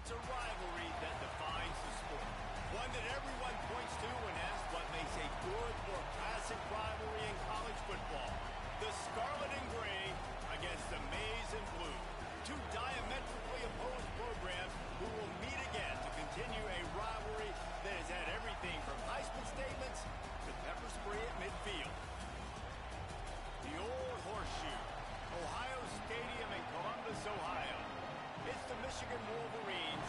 It's a rivalry that defines the sport. One that everyone points to when asked what makes a good or classic rivalry in college football. The Scarlet and Gray against the Maize and Blue. Two diametrically opposed programs who will meet again to continue a rivalry that has had everything from Heisman statements to pepper spray at midfield. The old horseshoe, Ohio Stadium in Columbus, Ohio. It's the Michigan Wolverines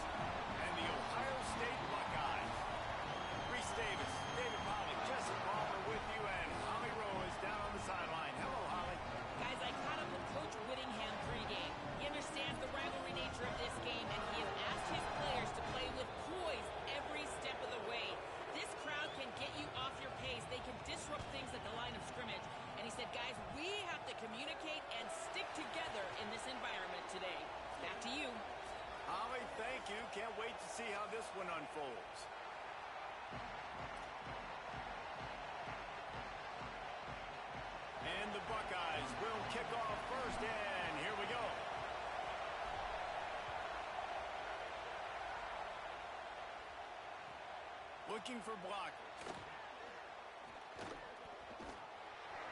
and the Ohio State Buckeyes. Reese Davis, David Pollack, Jesse Palmer with you, and Holly Rowe is down on the sideline. Hello, Holly. Guys, I caught up with Coach Whittingham pregame. He understands the rivalry nature of this game, and he has asked his players to play with poise every step of the way. This crowd can get you off your pace. They can disrupt things at the line of scrimmage. And he said, guys, we have to communicate and stick together in this environment today. Back to you. Holly, thank you. Can't wait to see how this one unfolds. And the Buckeyes will kick off first, and here we go. Looking for blockers.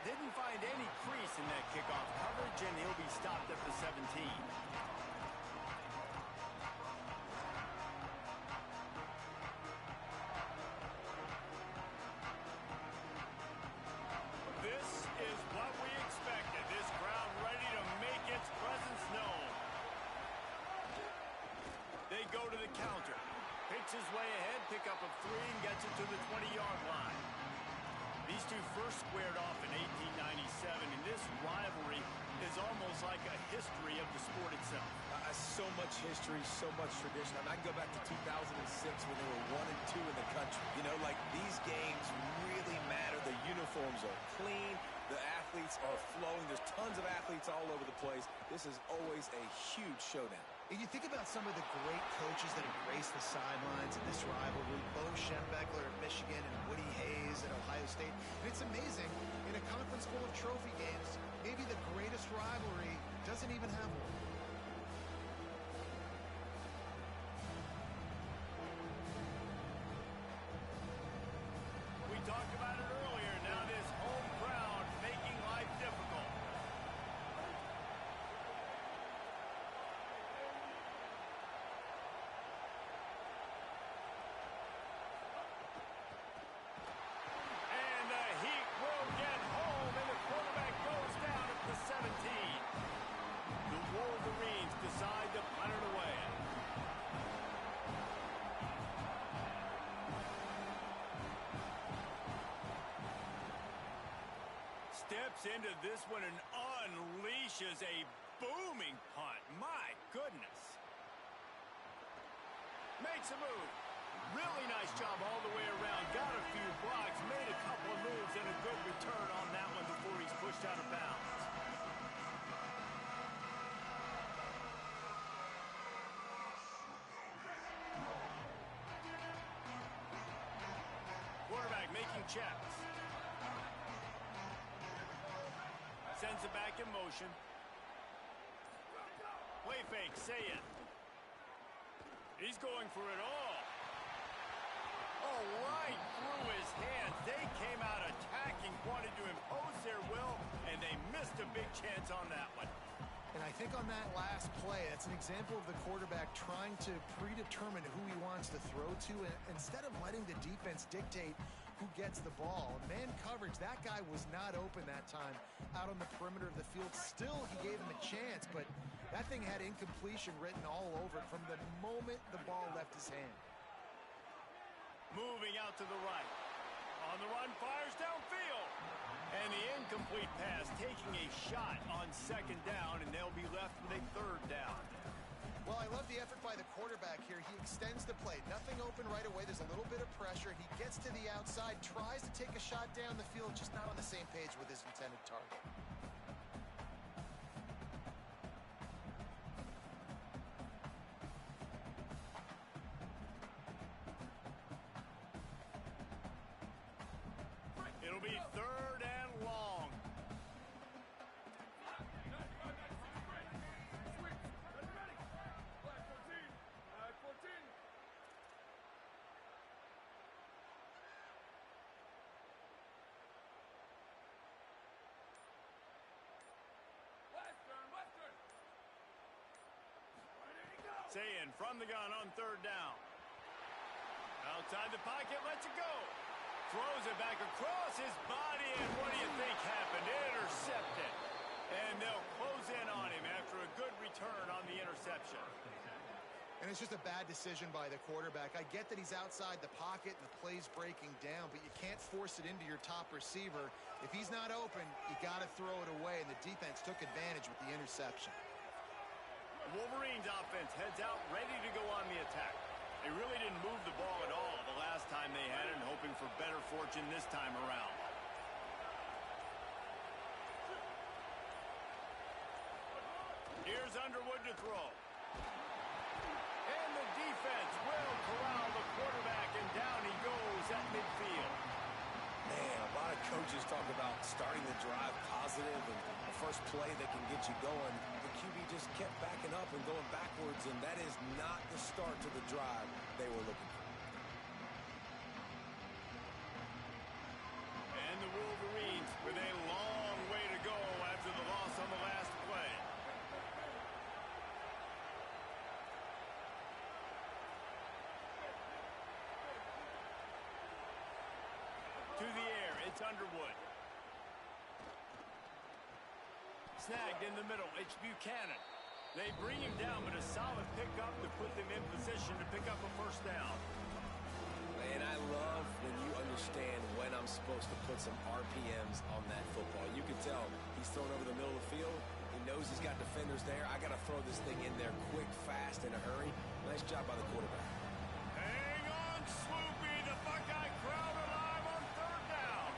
Didn't find any crease in that kickoff coverage, and he'll be stopped at the 17. This is what we expected. This crowd ready to make its presence known. They go to the counter. Picks his way ahead, pick up a 3, and gets it to the 20-yard line. These two first squared off in 1897, and this rivalry is almost like a history of the sport itself. So much history, so much tradition. I can go back to 2006 when they were 1 and 2 in the country. You know, like, these games really matter. The uniforms are clean. The athletes are flowing. There's tons of athletes all over the place. This is always a huge showdown. And you think about some of the great coaches that have graced the sidelines in this rivalry, Bo Schembechler at Michigan and Woody Hayes at Ohio State. And it's amazing, in a conference full of trophy games, maybe the greatest rivalry doesn't even have one. We talked about it earlier. Now this home crowd making life difficult. And the Heat will get home, and the quarterback goes down at the 17. The Wolverines decide to punt it away. Steps into this one and unleashes a booming punt. My goodness. Makes a move. Really nice job all the way around. Got a few blocks, made a couple of moves, and a good return on that one before he's pushed out of bounds. Quarterback making checks. Sends it back in motion. Play fake, say it. He's going for it all. Oh, right through his hands. They came out attacking, wanted to impose their will, and they missed a big chance on that one. And I think on that last play, that's an example of the quarterback trying to predetermine who he wants to throw to, and instead of letting the defense dictate who gets the ball. Man coverage, that guy was not open that time out on the perimeter of the field. Still, he gave him a chance, but that thing had incompletion written all over it from the moment the ball left his hand. Moving out to the right. On the run, fires downfield. And the incomplete pass taking a shot on second down, and they'll be left with a third down. Well, I love the effort by the quarterback here. He extends the play. Nothing open right away. There's a little bit of pressure. He gets to the outside, tries to take a shot down the field, just not on the same page with his intended target. It'll be third and long. Saying from the gun on third down. Outside the pocket, lets it go. Throws it back across his body, and what do you think happened? Intercepted. And they'll close in on him after a good return on the interception. And it's just a bad decision by the quarterback. I get that he's outside the pocket and the play's breaking down, but you can't force it into your top receiver. If he's not open, you got to throw it away, and the defense took advantage with the interception. Wolverines offense heads out ready to go on the attack. They really didn't move the ball at all the last time they had it, and hoping for better fortune this time around. Here's Underwood to throw. And the defense will corral the quarterback, and down he goes at midfield. Man, a lot of coaches talk about starting the drive positive and the first play that can get you going. The QB just kept backing up and going backwards, and that is not the start to the drive they were looking for. And the Wolverines with a long way to go after the loss on the last play. To the air, it's Underwood. Snagged in the middle, it's Buchanan. They bring him down, but a solid pickup to put them in position to pick up a first down. And I love when you understand when I'm supposed to put some RPMs on that football. You can tell he's thrown over the middle of the field. He knows he's got defenders there. I got to throw this thing in there quick, fast, in a hurry. Nice job by the quarterback. Hang on, Swoopy. The Buckeye crowd alive on third down.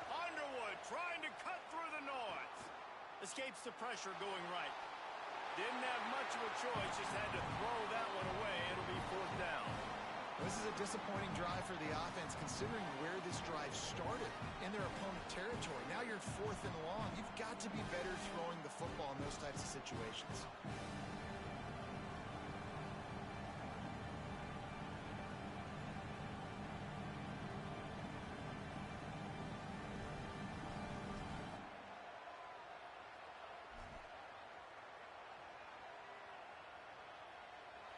Underwood trying to cut through the noise. Escapes the pressure going right. Didn't have much of a choice, just had to throw that one away. It'll be fourth down. This is a disappointing drive for the offense, considering where this drive started in their opponent territory. Now you're fourth and long. You've got to be better throwing the football in those types of situations.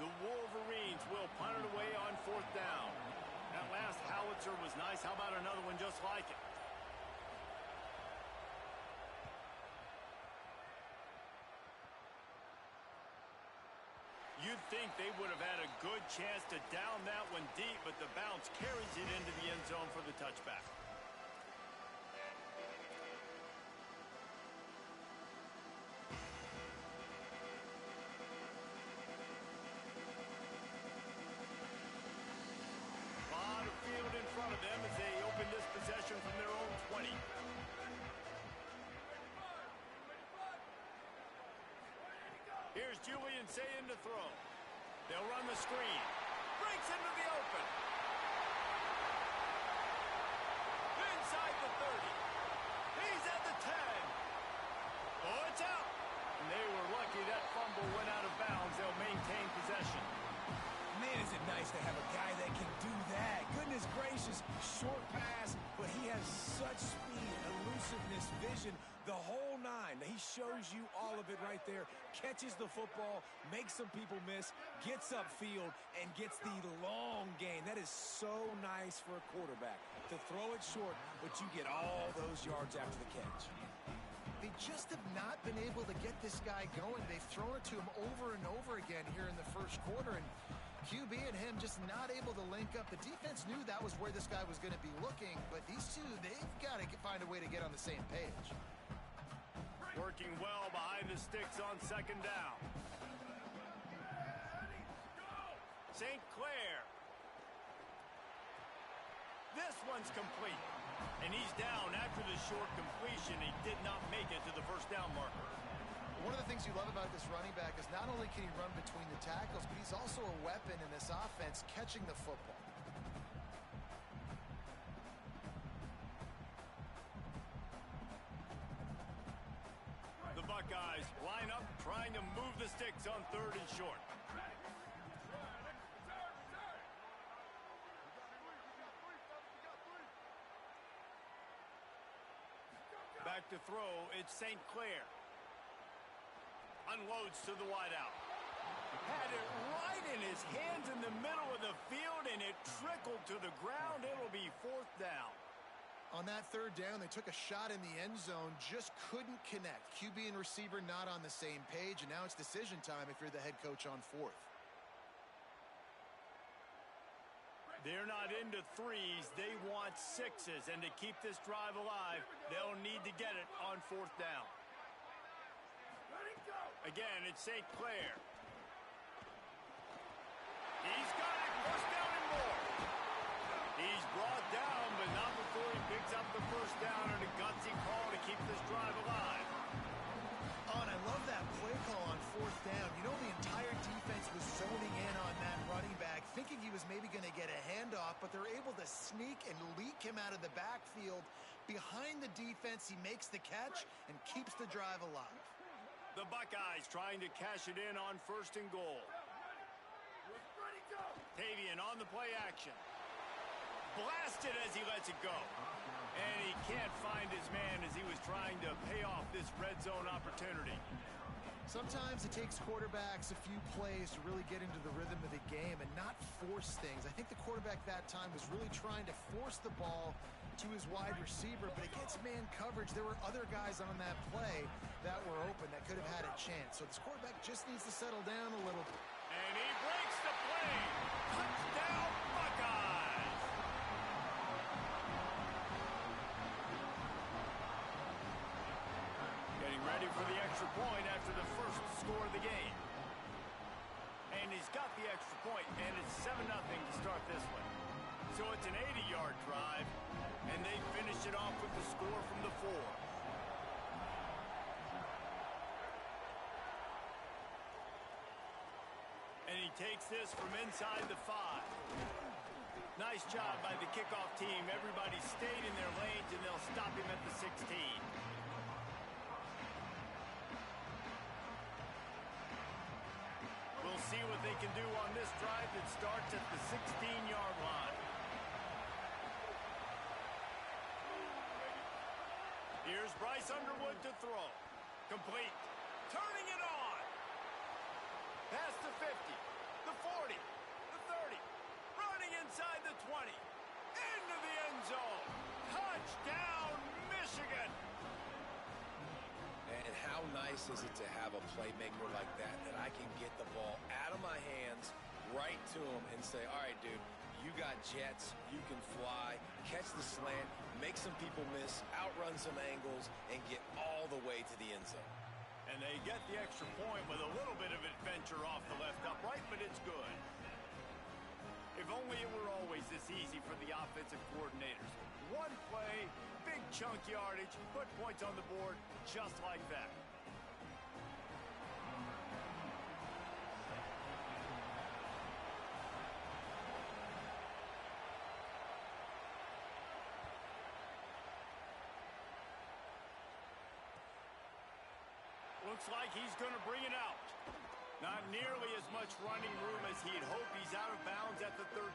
The Wolverines will punt it away on fourth down. That last howitzer was nice. How about another one just like it? You'd think they would have had a good chance to down that one deep, but the bounce carries it into the end zone for the touchback. In front of them as they open this possession from their own 20. Here's Julian Sayin to throw. They'll run the screen. Breaks into the open. Inside the 30. He's at the 10. Oh, it's out. And they were lucky that fumble went out of bounds. They'll maintain possession. Man, is it nice to have a guy that can do that. Goodness gracious, short pass, but he has such speed, elusiveness, vision, the whole nine. He shows you all of it right there, catches the football, makes some people miss, gets upfield, and gets the long game. That is so nice for a quarterback to throw it short, but you get all those yards after the catch. They just have not been able to get this guy going. They've thrown it to him over and over again here in the first quarter, and QB and him just not able to link up. The defense knew that was where this guy was going to be looking, but these two, they've got to find a way to get on the same page. Working well behind the sticks on second down. St. Clair. This one's complete. And he's down after the short completion. He did not make it to the first down marker. One of the things you love about this running back is not only can he run between the tackles, but he's also a weapon in this offense catching the football. The Buckeyes line up, trying to move the sticks on third and short. back to throw. It's St. Clair. Unloads to the wideout. Had it right in his hands in the middle of the field, and it trickled to the ground. It'll be 4th down. On that 3rd down, they took a shot in the end zone, just couldn't connect. QB and receiver not on the same page, and now it's decision time if you're the head coach on 4th. They're not into 3s. They want 6s, and to keep this drive alive, they'll need to get it on 4th down. Again, it's St. Clair. He's got it. 1st down and more. He's brought down, but not before he picks up the 1st down and a gutsy call to keep this drive alive. Oh, and I love that play call on 4th down. You know, the entire defense was zoning in on that running back, thinking he was maybe going to get a handoff, but they're able to sneak and leak him out of the backfield. Behind the defense, he makes the catch and keeps the drive alive. The Buckeyes trying to cash it in on 1st and goal. Tavian on the play action. Blasted as he lets it go. And he can't find his man as he was trying to pay off this red zone opportunity. Sometimes it takes quarterbacks a few plays to really get into the rhythm of the game and not force things. I think the quarterback that time was really trying to force the ball to his wide receiver, but against man coverage, there were other guys on that play that were open that could have had a chance. So this quarterback just needs to settle down a little. And he breaks the play. Touchdown, Buckeyes! Getting ready for the extra point after the first score of the game. And he's got the extra point, and it's 7-0 to start this one. So it's an 80-yard drive, and they finish it off with the score from the 4. And he takes this from inside the 5. Nice job by the kickoff team. Everybody stayed in their lanes, and they'll stop him at the 16. We'll see what they can do on this drive that starts at the 16-yard line. Here's Bryce Underwood to throw. Complete. Turning it on. Past the 50, the 40, the 30. Running inside the 20. Into the end zone. Touchdown, Michigan. And how nice is it to have a playmaker like that I can get the ball out of my hands, right to him, and say, all right, dude, you got jets, you can fly, catch the slant, make some people miss, outrun some angles, and get all the way to the end zone. And they get the extra point with a little bit of adventure off the left upright, but it's good. If only it were always this easy for the offensive coordinators. One play, big chunk yardage, put points on the board just like that. Looks like he's going to bring it out. Not nearly as much running room as he'd hoped. He's out of bounds at the 13.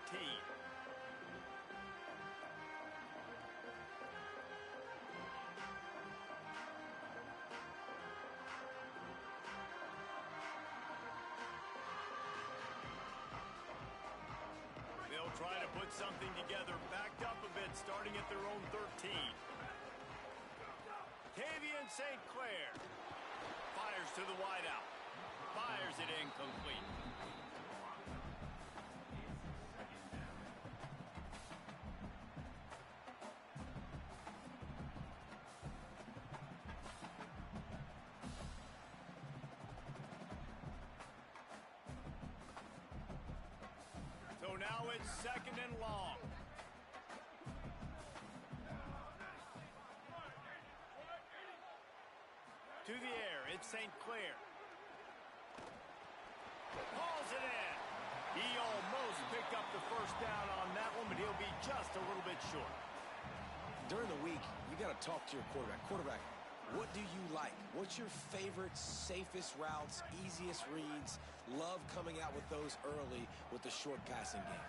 They'll try to put something together, backed up a bit, starting at their own 13. Tavian St. Clair fires to the wideout. Fires it incomplete. So now it's 2nd and long. To the air, it's St. Clair. Hauls it in. He almost picked up the 1st down on that one, but he'll be just a little bit short. During the week, you got to talk to your quarterback. Quarterback, what do you like? What's your favorite, safest routes, easiest reads? Love coming out with those early with the short passing game.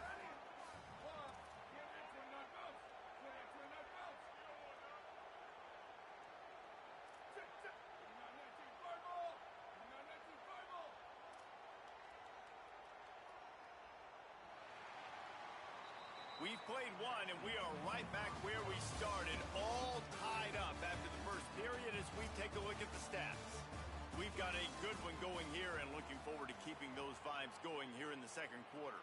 We've played one, and we are right back where we started, all tied up after the first period as we take a look at the stats. We've got a good one going here and looking forward to keeping those vibes going here in the second quarter.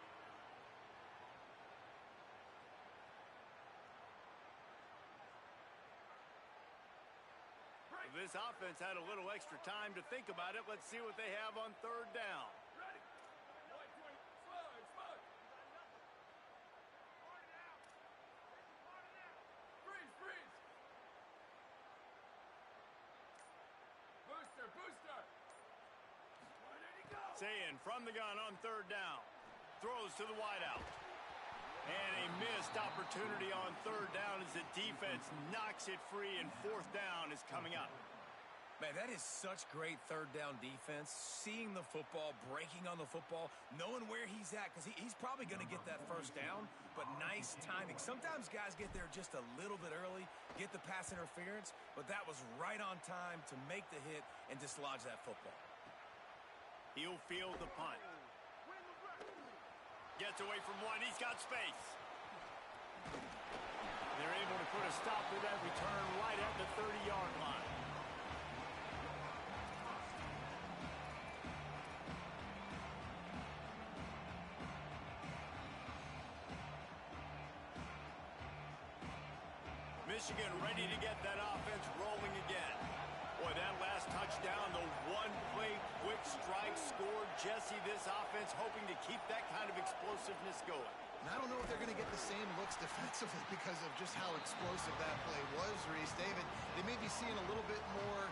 This offense had a little extra time to think about it. Let's see what they have on third down. Booster. Saying from the gun on third down. Throws to the wideout. And a missed opportunity on third down as the defense knocks it free, and fourth down is coming up. Man, that is such great third down defense. Seeing the football, breaking on the football, knowing where he's at, because he's probably going to get that first down, but nice timing. Sometimes guys get there just a little bit early, get the pass interference, but that was right on time to make the hit and dislodge that football. He'll field the punt. Gets away from one. He's got space. They're able to put a stop to that return right at the 30-yard line. Michigan ready to get that offense rolling again. Boy, that last touchdown, the one-play quick strike scored. Jesse, this offense hoping to keep that kind of explosiveness going. And I don't know if they're going to get the same looks defensively because of just how explosive that play was, Reese. David, they may be seeing a little bit more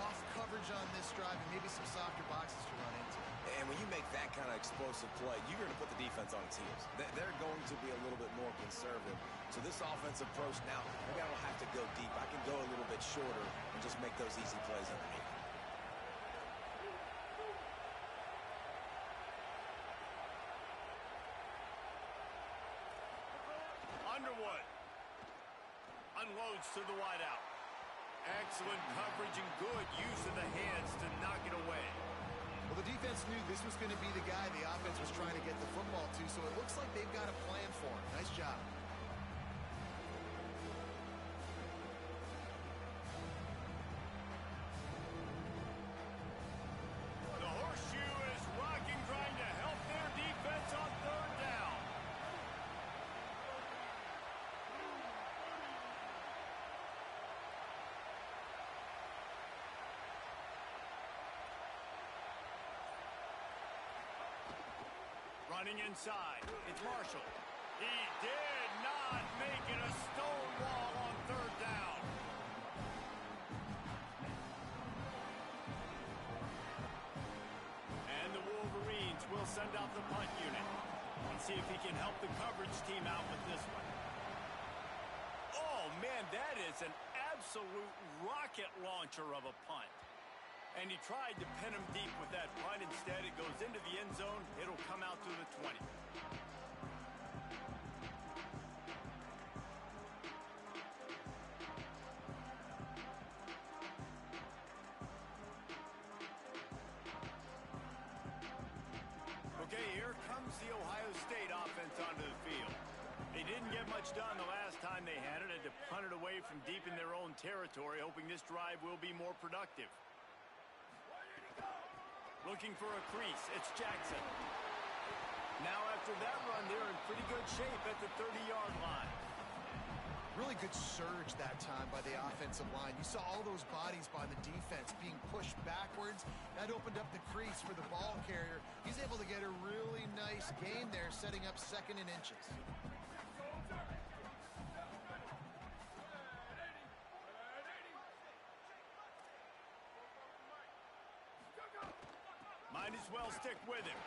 off coverage on this drive and maybe some softer boxes to run into. And when you make that kind of explosive play, you're going to put the defense on its heels. They're going to be a little bit more conservative. So this offensive approach now, maybe I don't have to go deep. I can go a little bit shorter and just make those easy plays underneath. Underwood unloads to the wideout. Excellent coverage and good use of the hands to knock it away. Well, the defense knew this was going to be the guy the offense was trying to get the football to, so it looks like they've got a plan for him. Nice job. The horseshoe is rocking, trying to help their defense on third down. Running inside, it's Marshall. He did not make it a stone wall on third down. And the Wolverines will send out the punt unit. Let's see if he can help the coverage team out with this one. Oh, man, that is an absolute rocket launcher of a punt. And he tried to pin him deep with that punt. Instead, it goes into the end zone. It'll come out to the 20. Okay, here comes the Ohio State offense onto the field. They didn't get much done the last time they had it, and to punt it away from deep in their own territory, hoping this drive will be more productive. Looking for a crease, it's Jackson. Now after that run, they're in pretty good shape at the 30-yard line. Really good surge that time by the offensive line. You saw all those bodies by the defense being pushed backwards. That opened up the crease for the ball carrier. He's able to get a really nice gain there, setting up second and inches. Might as well stick with him.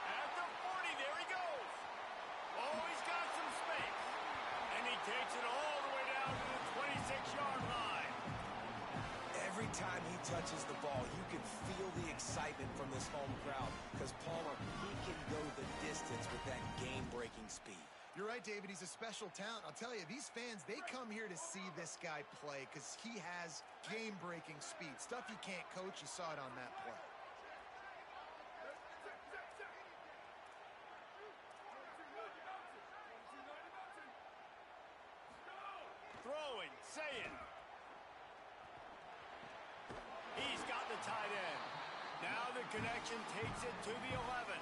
At the 40, there he goes. Oh, he's got some space. And he takes it all the way down to the 26-yard line. Every time he touches the ball, you can feel the excitement from this home crowd because Palmer, he can go the distance with that game-breaking speed. You're right, David. He's a special talent. I'll tell you, these fans, they come here to see this guy play because he has game-breaking speed. Stuff you can't coach. You saw it on that play. say it. He's got the tight end. Now the connection takes it to the 11.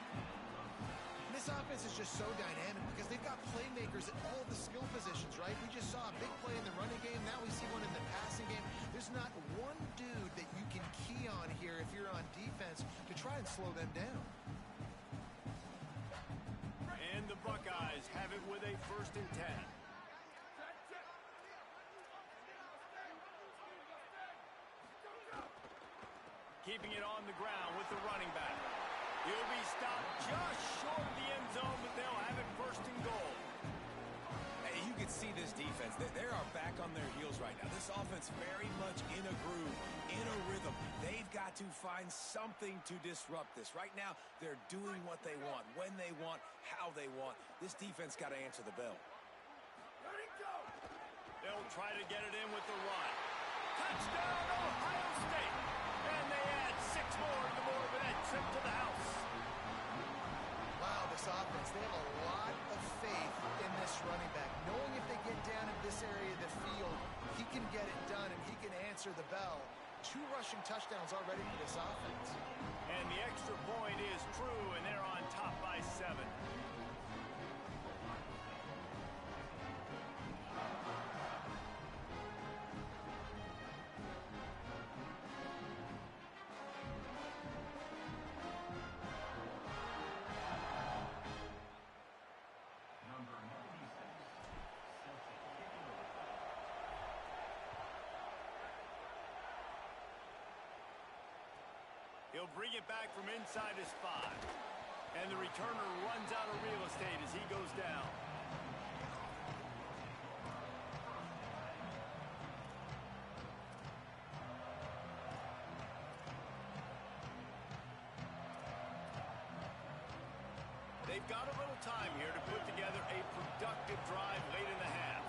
This offense is just so dynamic because they've got playmakers at all the skill positions, right? We just saw a big play in the running game. Now we see one in the passing game. There's not one dude that you can key on here if you're on defense to try and slow them down. And the Buckeyes have it with a 1st and 10. Keeping it on the ground with the running back. He'll be stopped just short of the end zone, but they'll have it 1st and goal. Hey, you can see this defense. They are back on their heels right now. This offense very much in a groove, in a rhythm. They've got to find something to disrupt this. Right now, they're doing what they want, when they want, how they want. This defense got to answer the bell. They'll try to get it in with the run. Touchdown, Ohio State! And they add 6 more to the board with that trip to the house. Wow, this offense, they have a lot of faith in this running back. Knowing if they get down in this area of the field, he can get it done and he can answer the bell. 2 rushing touchdowns already for this offense. And the extra point is true, and they're on top by 7. He'll bring it back from inside his 5. And the returner runs out of real estate as he goes down. They've got a little time here to put together a productive drive late in the half.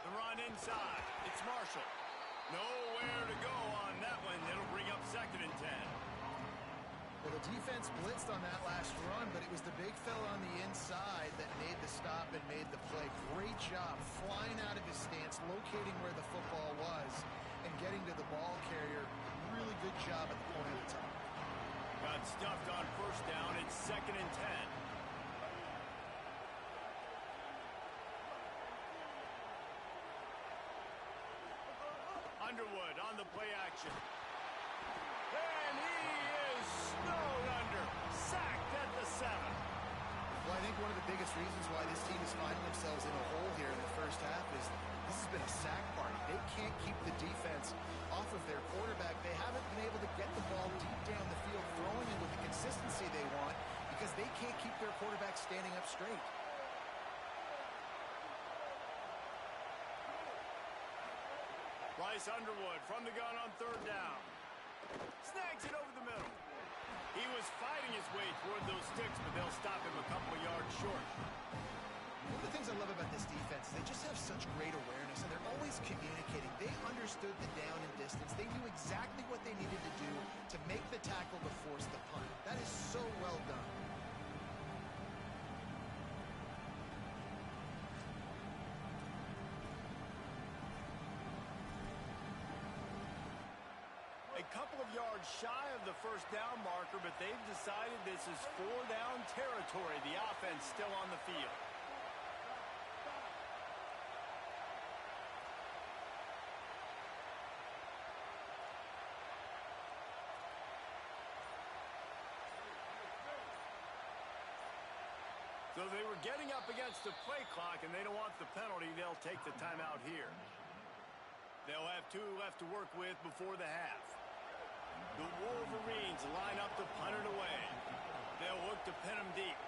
The run inside. It's Marshall. Nowhere to go on that one. It'll bring up 2nd and 10. Well, the defense blitzed on that last run, but it was the big fella on the inside that made the stop and made the play. Great job flying out of his stance, locating where the football was, and getting to the ball carrier. Really good job at the point of attack. Got stuffed on 1st down. It's 2nd and 10. Underwood on the play action. And he is snowed under. Sacked at the 7. Well, I think one of the biggest reasons why this team is finding themselves in a hole here in the first half is this has been a sack party. They can't keep the defense off of their quarterback. They haven't been able to get the ball deep down the field, throwing it with the consistency they want because they can't keep their quarterback standing up straight. Bryce Underwood from the gun on 3rd down. Snags it over the middle. He was fighting his way toward those sticks, but they'll stop him a couple of yards short. One of the things I love about this defense is they just have such great awareness, and they're always communicating. They understood the down and distance. They knew exactly what they needed to do to make the tackle to force the punt. That is so well done. A couple of yards shy of the 1st down marker, but they've decided this is 4-down territory. The offense still on the field. So they were getting up against the play clock, and they don't want the penalty. They'll take the timeout here. They'll have 2 left to work with before the half. The Wolverines line up to punt it away. They'll look to pin them deep.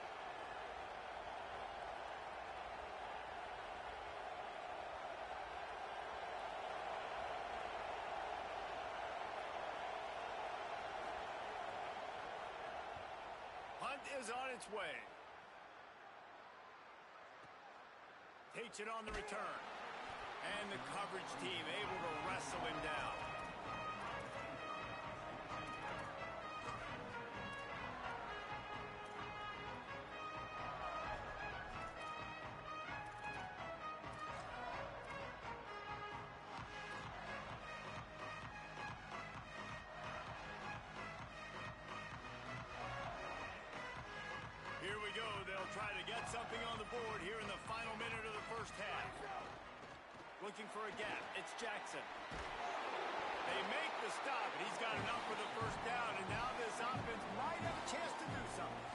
Punt is on its way. Takes it on the return. And the coverage team able to wrestle him down. looking for a gap. It's Jackson. They make the stop, and he's got enough for the first down, and now this offense might have a chance to do something.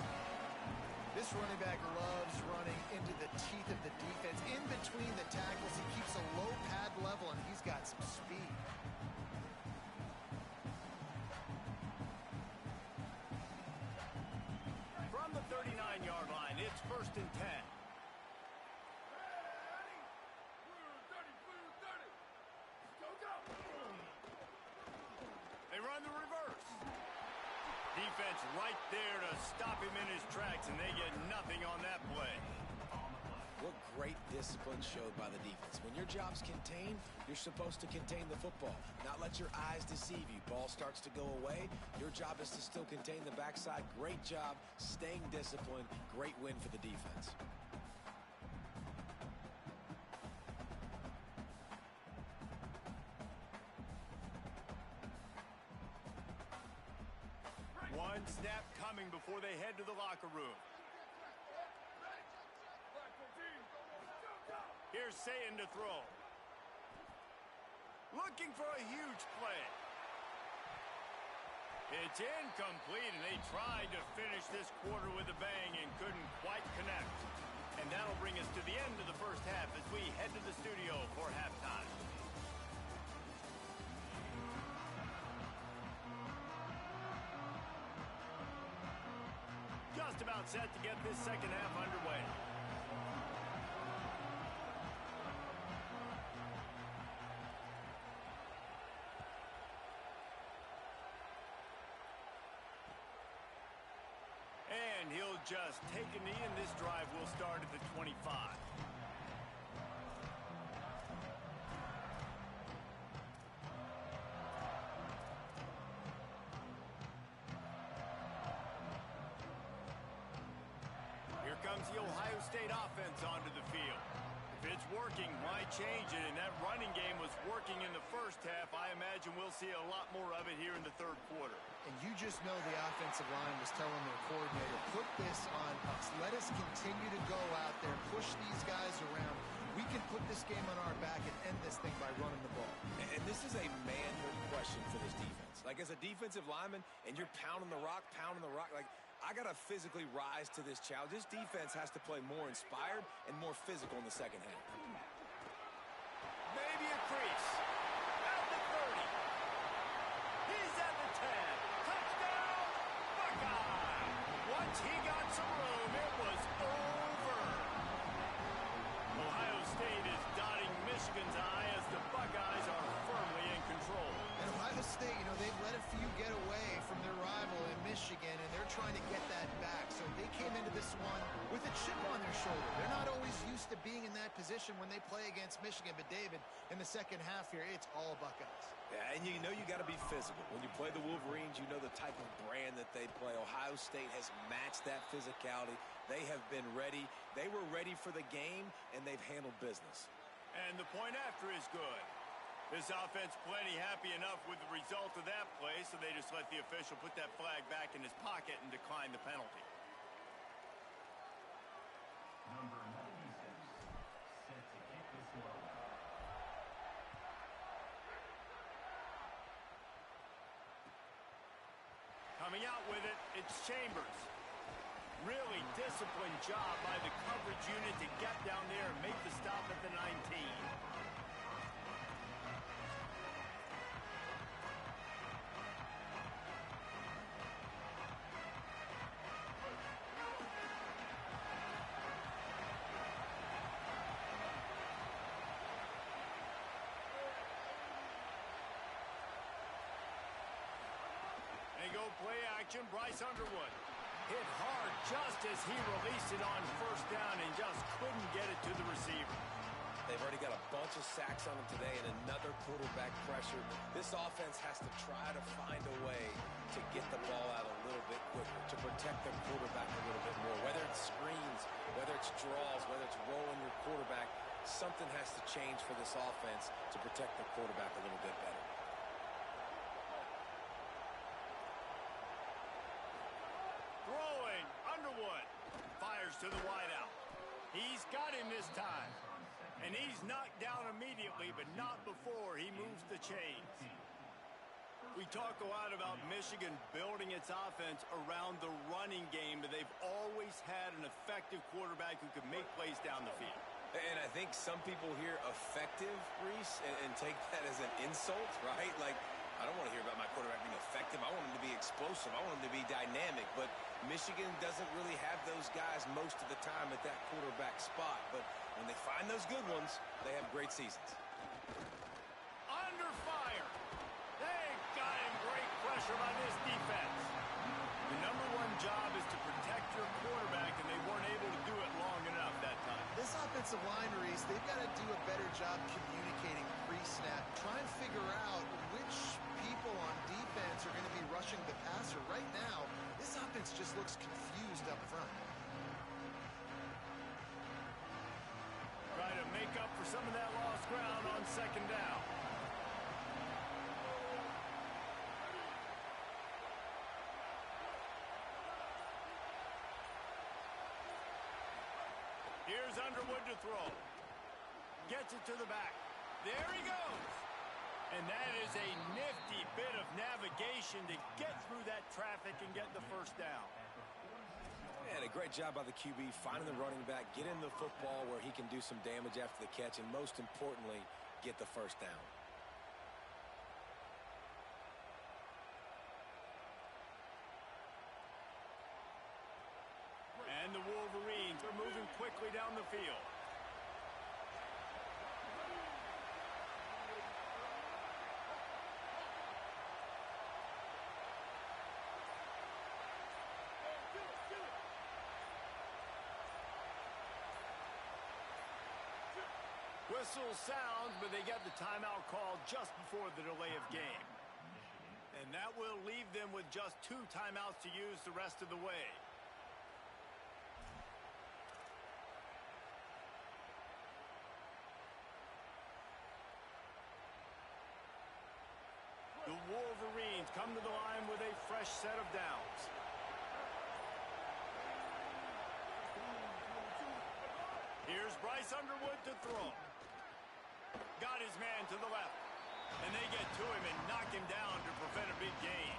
This running back loves running into the teeth of the defense. In between the tackles, he keeps a low pad level, and he's got some speed. From the 39-yard line, it's 1st and 10. They run the reverse. Defense right there to stop him in his tracks, and they get nothing on that play. What great discipline showed by the defense. When your job's contained, you're supposed to contain the football, not let your eyes deceive you. Ball starts to go away. Your job is to still contain the backside. Great job staying disciplined. Great win for the defense. One snap coming before they head to the locker room. Here's Sayin to throw. Looking for a huge play. It's incomplete, and they tried to finish this quarter with a bang and couldn't quite connect. And that'll bring us to the end of the first half as we head to the studio for halftime. Just about set to get this second half underway. And he'll just take a knee, and this drive will start at the 25. Here comes the Ohio State offense onto the field. If it's working, why change it? And that running game was working in the first half. I imagine we'll see a lot more of it here in the third quarter. And you just know the offensive line was telling their coordinator, put this on us. Let us continue to go out there, push these guys around. We can put this game on our back and end this thing by running the ball. And this is a manhood question for this defense. Like, as a defensive lineman, and you're pounding the rock, like, I got to physically rise to this challenge. This defense has to play more inspired and more physical in the second half. Maybe a crease. At the 30. He's at the 10. Touchdown, Buckeye. Once he got some room, it was over. Ohio State is dotting Michigan's eye as the Buckeyes are firmly in control. And Ohio State, they've let a few get away from their rival in Michigan, and they're trying to get that back. So they came into this one with a chip on their shoulder. They're not always used to being in that position when they play against Michigan. But, David, in the second half here, it's all Buckeyes. Yeah, and you know you got to be physical. When you play the Wolverines, you know the type of brand that they play. Ohio State has matched that physicality. They have been ready. They were ready for the game, and they've handled business. And the point after is good. This offense plenty happy enough with the result of that play, so they just let the official put that flag back in his pocket and decline the penalty. Number 96, set to kick this one. Coming out with it, it's Chambers. Really disciplined job by the coverage unit to get down there and make the stop at the 19. They go play action. Bryce Underwood hit hard just as he released it on first down and just couldn't get it to the receiver. They've already got a bunch of sacks on them today and another quarterback pressure. This offense has to try to find a way to get the ball out a little bit quicker, to protect their quarterback a little bit more. Whether it's screens, whether it's draws, whether it's rolling your quarterback, something has to change for this offense to protect the quarterback a little bit better. Throwing, Underwood fires to the wideout. He's got him this time. And he's knocked down immediately, but not before he moves the chains. We talk a lot about Michigan building its offense around the running game, but they've always had an effective quarterback who could make plays down the field. And I think some people hear effective, Reese, and take that as an insult, right? Like, I don't want to hear about my quarterback being effective. I want him to be explosive. I want him to be dynamic. But Michigan doesn't really have those guys most of the time at that quarterback spot. But when they find those good ones, they have great seasons. Under fire. They've got him great pressure on this defense. The number one job is to protect your quarterback, and they weren't able to do it long enough that time. This offensive line, Reese, they've got to do a better job communicating pre-snap. Try and figure out which people on defense are going to be rushing the passer. Right now, this offense just looks confused up front. Try to make up for some of that lost ground on second down. Here's Underwood to throw. Gets it to the back. There he goes. And that is a nifty bit of navigation to get through that traffic and get the first down. And a great job by the QB finding the running back, getting the football where he can do some damage after the catch, and most importantly, get the first down. And the Wolverines are moving quickly down the field. Whistle sounds, but they get the timeout called just before the delay of game. And that will leave them with just 2 timeouts to use the rest of the way. The Wolverines come to the line with a fresh set of downs. Here's Bryce Underwood to throw. Got his man to the left. And they get to him and knock him down to prevent a big gain.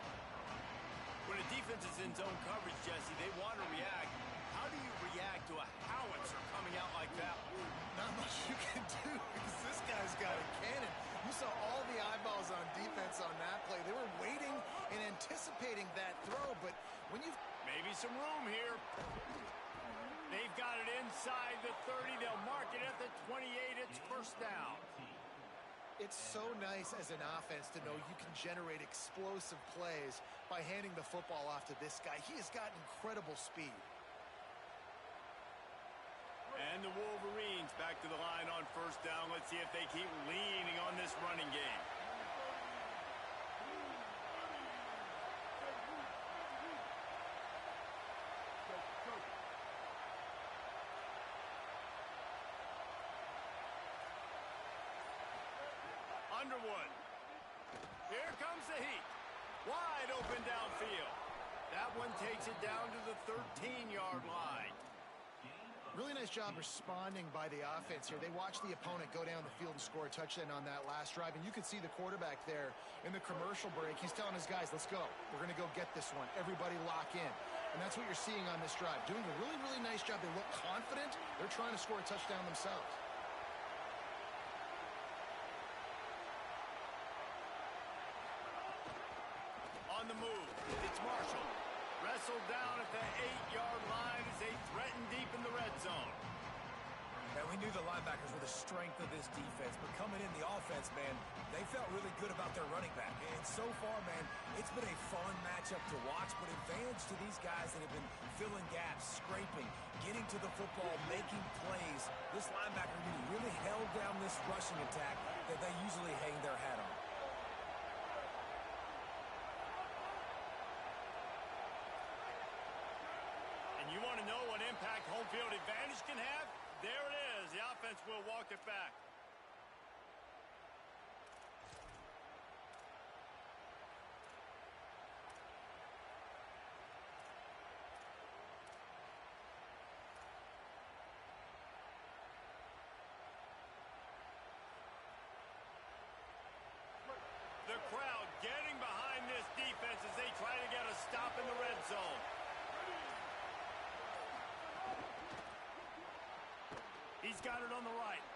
When a defense is in zone coverage, Jesse, they want to react. How do you react to a howitzer coming out like that? Not much you can do because this guy's got a cannon. You saw all the eyeballs on defense on that play. They were waiting and anticipating that throw, but when you... Maybe some room here. They've got it inside the 30. They'll mark it at the 28. It's first down. It's so nice as an offense to know you can generate explosive plays by handing the football off to this guy. He has got incredible speed. And the Wolverines back to the line on first down. Let's see if they keep leaning on this running game. Underwood. Here comes the heat. Wide open downfield. That one takes it down to the 13-yard line. Really nice job responding by the offense here. They watched the opponent go down the field and score a touchdown on that last drive. And you could see the quarterback there in the commercial break. He's telling his guys, let's go. We're going to go get this one. Everybody lock in. And that's what you're seeing on this drive. Doing a really, really nice job. They look confident. They're trying to score a touchdown themselves. On the move, it's Marshall. Wrestled down at the 8-yard line as they threaten deep in the red zone. And we knew the linebackers were the strength of this defense, but coming in the offense, man, they felt really good about their running back. And so far, man, it's been a fun matchup to watch, but advantage to these guys that have been filling gaps, scraping, getting to the football, making plays. This linebacker really held down this rushing attack that they usually hang their hat on. You want to know what impact home field advantage can have? There it is. The offense will walk it back. got it on the right.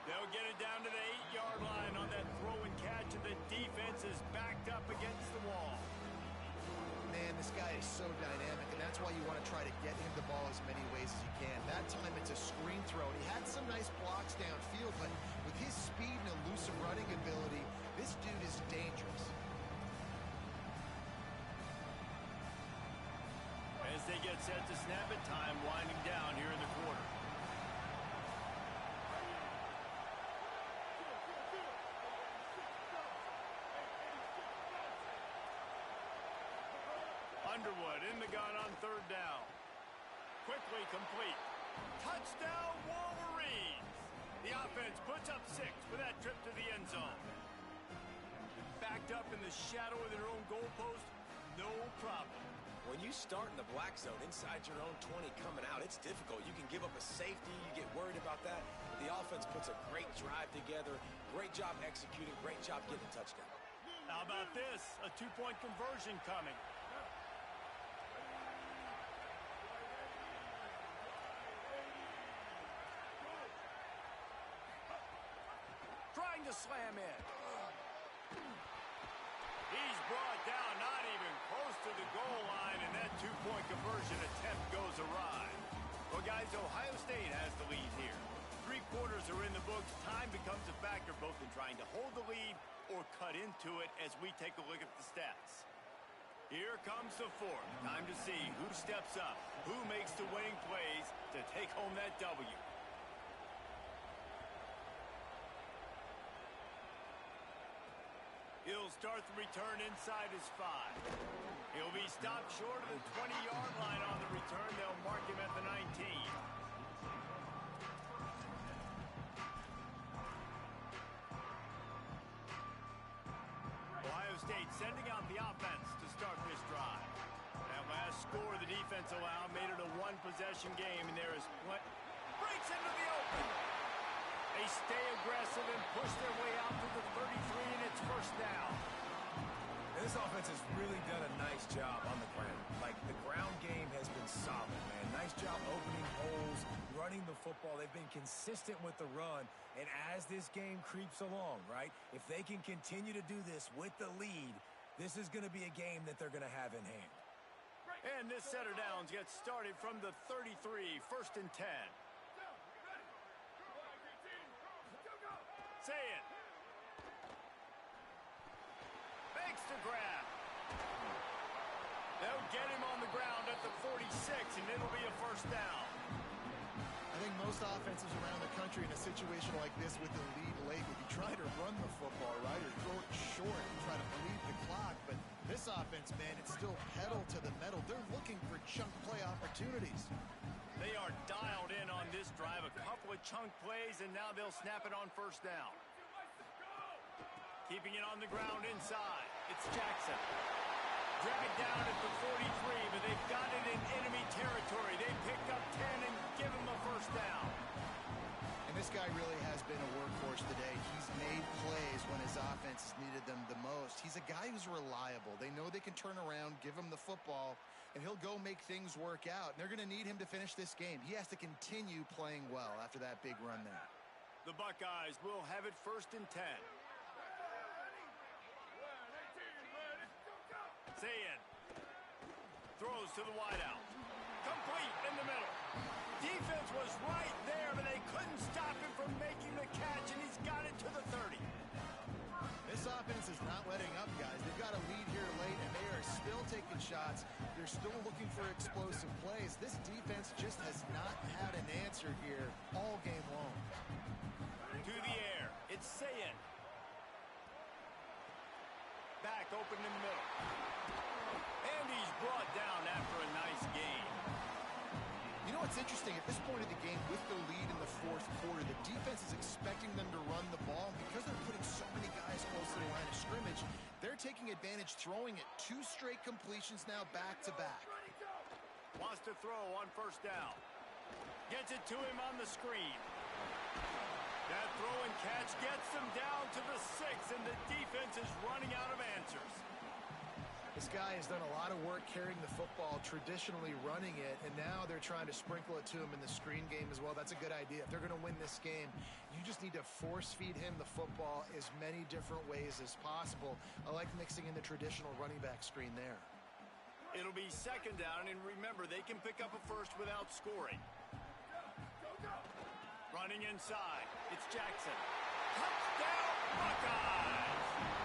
They'll get it down to the 8-yard line on that throw and catch, and the defense is backed up against the wall. Man, this guy is so dynamic, and that's why you want to try to get him the ball as many ways as you can. That time it's a screen throw. He had some nice blocks downfield, but with his speed and elusive running ability, this dude is dangerous. As they get set to snap it, time winding down here in the quarter. Underwood in the gun on third down. Quickly complete. Touchdown, Wolverines! The offense puts up 6 for that trip to the end zone. Backed up in the shadow of their own goalpost, no problem. When you start in the black zone inside your own 20 coming out, it's difficult. You can give up a safety. You get worried about that. But the offense puts a great drive together. Great job executing. Great job getting a touchdown. How about this? A 2-point conversion coming. Trying to slam in. He's brought down, not even close to the goal line, and that 2-point conversion attempt goes awry. Well, guys, Ohio State has the lead here. 3 quarters are in the books. Time becomes a factor both in trying to hold the lead or cut into it as we take a look at the stats. Here comes the 4th. Time to see who steps up, who makes the winning plays to take home that W. He'll start the return inside his 5. He'll be stopped short of the 20-yard line on the return. They'll mark him at the 19. Ohio State sending out the offense to start this drive. That last score the defense allowed made it a 1-possession game, and there is breaks into the open. They stay aggressive and push their way out to the 33, and it's first down. And this offense has really done a nice job on the ground. Like, the ground game has been solid, man. Nice job opening holes, running the football. They've been consistent with the run. And as this game creeps along, right, if they can continue to do this with the lead, this is going to be a game that they're going to have in hand. And this set of downs gets started from the 33, 1st and 10. Say it. Makes the grab. They'll get him on the ground at the 46, and it'll be a first down. I think most offenses around the country in a situation like this with the lead late would be trying to run the football, right, or throw it short and try to bleed the clock. But this offense, man, it's still pedal to the metal. They're looking for chunk play opportunities. They are dialed in on this drive. A couple of chunk plays, and now they'll snap it on first down. Keeping it on the ground inside. It's Jackson. Dragged down at the 43, but they've got it in enemy territory. They pick up 10 and give him the first down. And this guy really has been a workhorse today. He's made plays when his offense has needed them the most. He's a guy who's reliable. They know they can turn around, give him the football, and he'll go make things work out. And they're going to need him to finish this game. He has to continue playing well after that big run there. The Buckeyes will have it 1st and 10. Sayin throws to the wideout. Complete in the middle. Defense was right there, but they couldn't stop him from making the catch, and he's got it to the 30. This offense is not letting up, guys. They've got a lead here late, and they are still taking shots. They're still looking for explosive plays. This defense just has not had an answer here all game long. To the air. It's Sayin. Back open in the middle. And he's brought down after a nice gain. You know what's interesting? At this point of the game, with the lead in the 4th quarter, the defense is expecting them to run the ball. And because they're putting so many guys close to the line of scrimmage, they're taking advantage, throwing it 2 straight completions now back-to-back. Wants to throw on first down. Gets it to him on the screen. That throw and catch gets them down to the 6, and the defense is running out of answers. This guy has done a lot of work carrying the football, traditionally running it, and now they're trying to sprinkle it to him in the screen game as well. That's a good idea. If they're going to win this game, you just need to force feed him the football as many different ways as possible. I like mixing in the traditional running back screen there. It'll be second down, and remember, they can pick up a first without scoring. Running inside, it's Jackson. Touchdown, Buckeyes!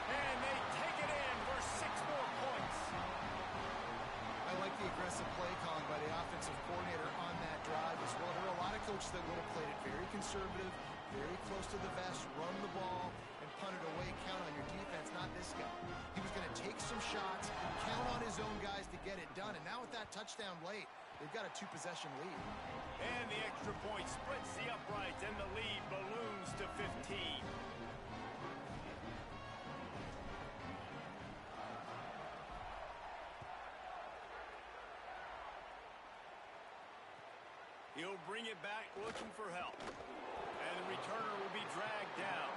And they take it in for 6 more points. I like the aggressive play calling by the offensive coordinator on that drive as well. There are a lot of coaches that would have played it very conservative, very close to the vest, run the ball, and punt it away, count on your defense. Not this guy. He was going to take some shots, count on his own guys to get it done. And now with that touchdown late, they've got a 2-possession lead. And the extra point splits the uprights, and the lead balloons to 15. He'll bring it back looking for help. And the returner will be dragged down.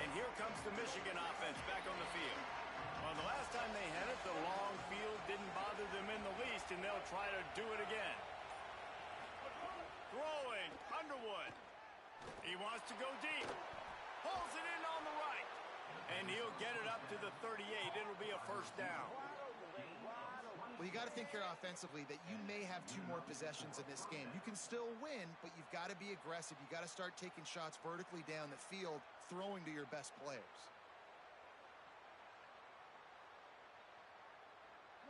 And here comes the Michigan offense back on the field. Well, the last time they had it, the long field didn't bother them in the least, and they'll try to do it again. Throwing, Underwood. He wants to go deep. Pulls it in on the right. And he'll get it up to the 38. It'll be a first down. Well, you got to think here offensively that you may have 2 more possessions in this game. You can still win, but you've got to be aggressive. You got to start taking shots vertically down the field, throwing to your best players.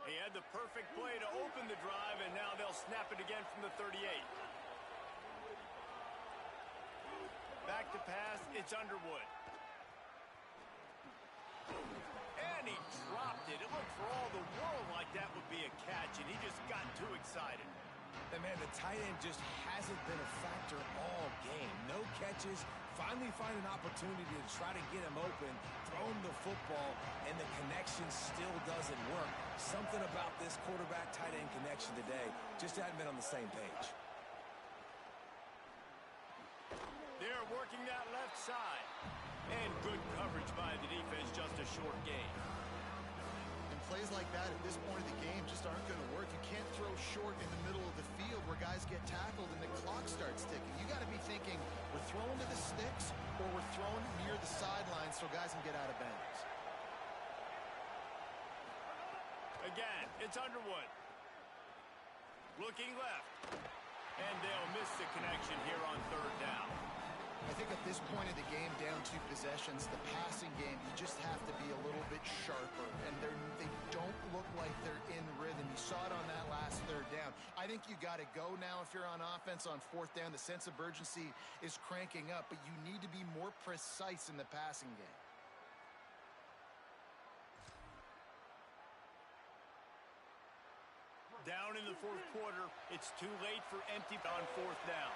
He had the perfect play to open the drive, and now they'll snap it again from the 38. Back to pass, it's Underwood. And he dropped it. It looked for all the world like that would be a catch, and he just got too excited. And man, the tight end just hasn't been a factor all game. No catches. Finally find an opportunity to try to get him open, throw him the football, and the connection still doesn't work. Something about this quarterback-tight end connection today just hadn't been on the same page. They're working that left side. And good coverage by the defense, just a short game. And plays like that at this point of the game just aren't going to work. You can't throw short in the middle of the field where guys get tackled and the clock starts ticking. You got to be thinking, we're throwing to the sticks or we're throwing near the sidelines so guys can get out of bounds. Again, it's Underwood. Looking left. And they'll miss the connection here on third down. I think at this point of the game, down 2 possessions, the passing game, you just have to be a little bit sharper. And they don't look like they're in rhythm. You saw it on that last third down. I think you got to go now if you're on offense on 4th down. The sense of urgency is cranking up, but you need to be more precise in the passing game. Down in the 4th quarter, it's too late for empty on 4th down.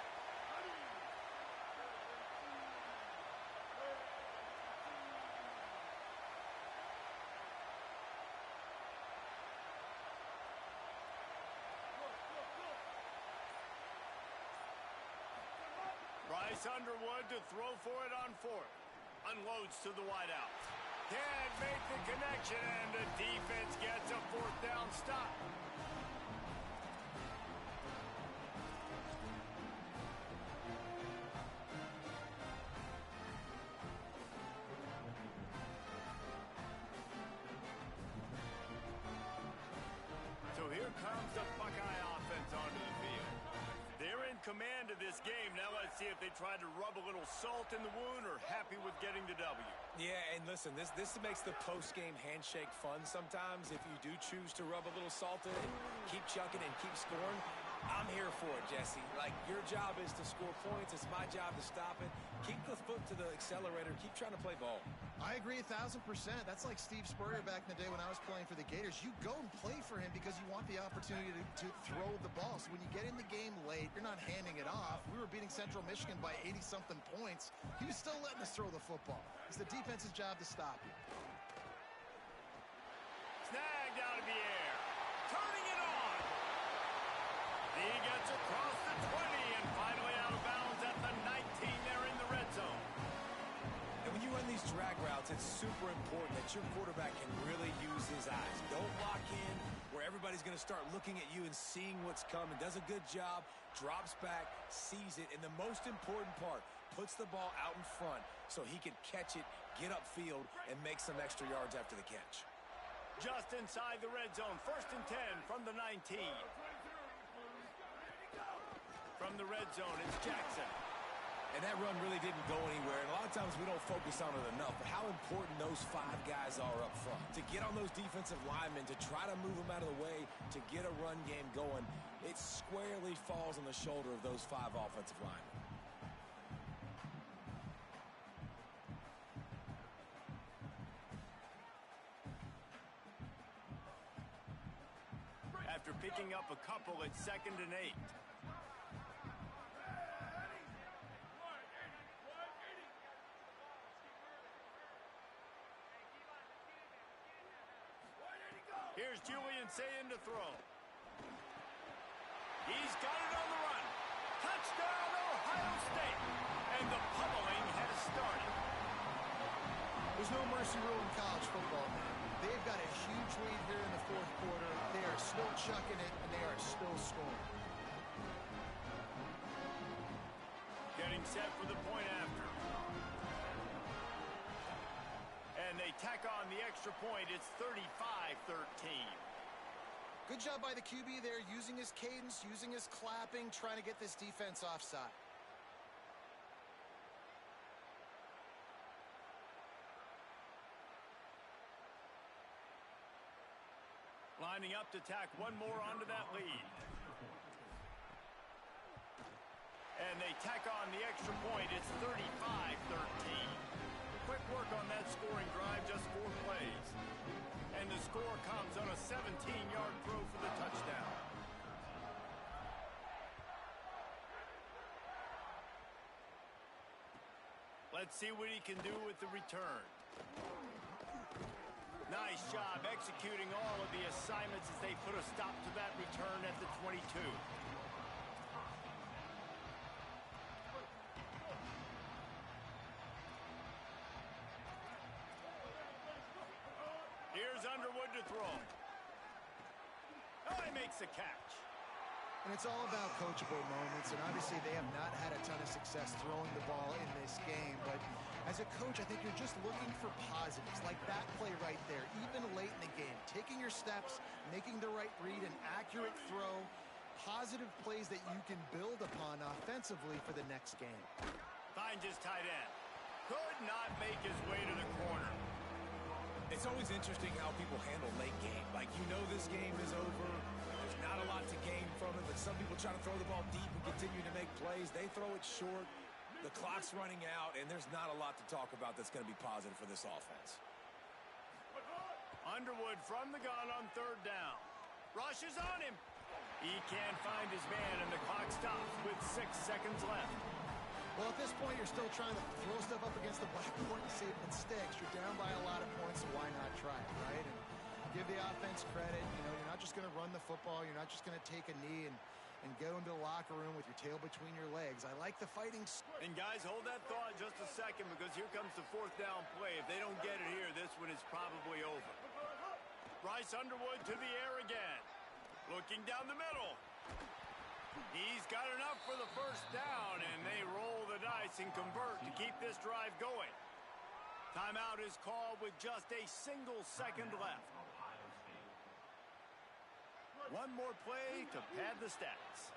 Bryce Underwood to throw for it on 4th. Unloads to the wideout. Can't make the connection, and the defense gets a 4th down stop. So here comes the Buckeye offense onto the field. They're in command of this game. Now let's see if they try to rub a little salt in the wound or happy with getting the W. Yeah, and listen, this makes the post-game handshake fun sometimes. If you do choose to rub a little salt in it, keep chucking and keep scoring, I'm here for it, Jesse. Like, your job is to score points. It's my job to stop it. Keep the foot to the accelerator. Keep trying to play ball. I agree 1,000%. That's like Steve Spurrier back in the day when I was playing for the Gators. You go and play for him because you want the opportunity to throw the ball. So when you get in the game late, you're not handing it off. We were beating Central Michigan by 80-something points. He was still letting us throw the football. It's the defense's job to stop you. Snagged out of the air. Turning it on. He gets across the 20 and defense, it's super important that your quarterback can really use his eyes. Don't lock in where everybody's going to start looking at you and seeing what's coming. Does a good job, drops back, sees it, and the most important part, puts the ball out in front so he can catch it, get upfield, and make some extra yards after the catch. Just inside the red zone, 1st and 10 from the 19. From the red zone, it's Jackson. And that run really didn't go anywhere, and a lot of times we don't focus on it enough, but how important those 5 guys are up front. To get on those defensive linemen, to try to move them out of the way, to get a run game going, it squarely falls on the shoulder of those 5 offensive linemen. After picking up a couple, it's 2nd and 8. Here's Julian Sayin to throw. He's got it on the run. Touchdown, Ohio State. And the pummeling has started. There's no mercy rule in college football, man. They've got a huge lead here in the 4th quarter. They are still chucking it, and they are still scoring. Getting set for the point after. And they tack on the extra point. It's 35-13. Good job by the QB there, using his cadence, using his clapping, trying to get this defense offside. Lining up to tack one more onto that lead. And they tack on the extra point. It's 35-13. Quick work on that scoring drive, just 4 plays. And the score comes on a 17-yard throw for the touchdown. Let's see what he can do with the return. Nice job executing all of the assignments as they put a stop to that return at the 22. Here's Underwood to throw. Oh, he makes the catch. And it's all about coachable moments, and obviously they have not had a ton of success throwing the ball in this game, but as a coach, I think you're just looking for positives, like that play right there, even late in the game. Taking your steps, making the right read, an accurate throw, positive plays that you can build upon offensively for the next game. Finds his tight end. Could not make his way to the corner. It's always interesting how people handle late game. Like, you know this game is over. There's not a lot to gain from it, but some people try to throw the ball deep and continue to make plays. They throw it short. The clock's running out, and there's not a lot to talk about that's going to be positive for this offense. Underwood from the gun on 3rd down. Rushes on him. He can't find his man, and the clock stops with 6 seconds left. Well, at this point, you're still trying to throw stuff up against the blackboard and see if it sticks. You're down by a lot of points, so why not try it, right? And give the offense credit. You know, you're not just going to run the football. You're not just going to take a knee and go into the locker room with your tail between your legs. I like the fighting. And guys, hold that thought just a second, because here comes the 4th down play. If they don't get it here, this one is probably over. Bryce Underwood to the air again. Looking down the middle. He's got enough for the 1st down, and they roll the dice and convert to keep this drive going. Timeout is called with just a single second left. One more play to pad the stats.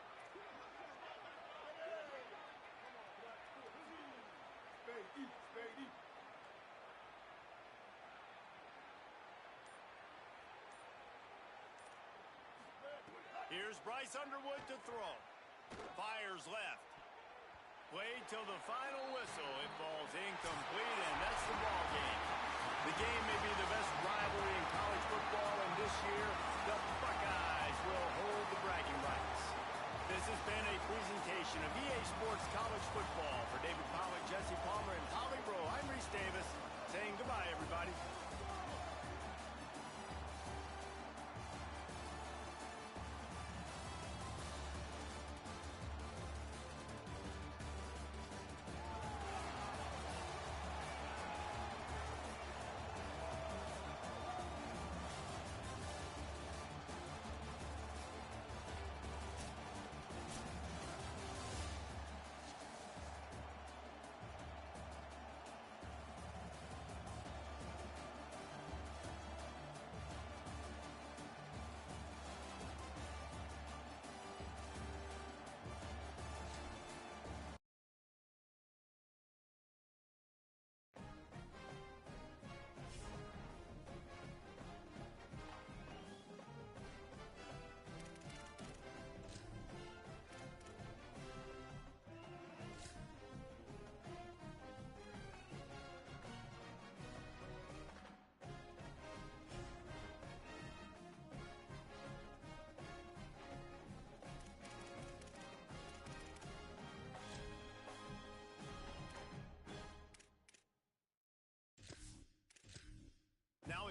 Here's Bryce Underwood to throw. Fires left. Played till the final whistle. It falls incomplete, and that's the ball game. The game may be the best rivalry in college football, and this year, the Buckeyes will hold the bragging rights. This has been a presentation of EA Sports College Football. For David Pollack, Jesse Palmer, and Holly Rowe, I'm Reese Davis, saying goodbye, everybody.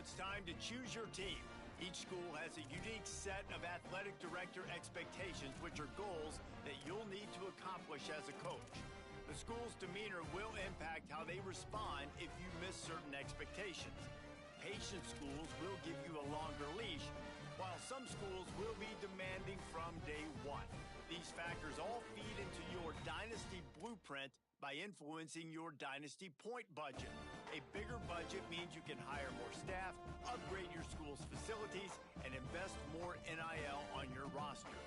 it's time to choose your team. Each school has a unique set of athletic director expectations, which are goals that you'll need to accomplish as a coach. The school's demeanor will impact how they respond if you miss certain expectations. Patient schools will give you a longer leash, while some schools will be demanding from day one. These factors all feed into your dynasty blueprint by influencing your dynasty point budget. A bigger budget means you can hire more staff, upgrade your school's facilities, and invest more NIL on your roster.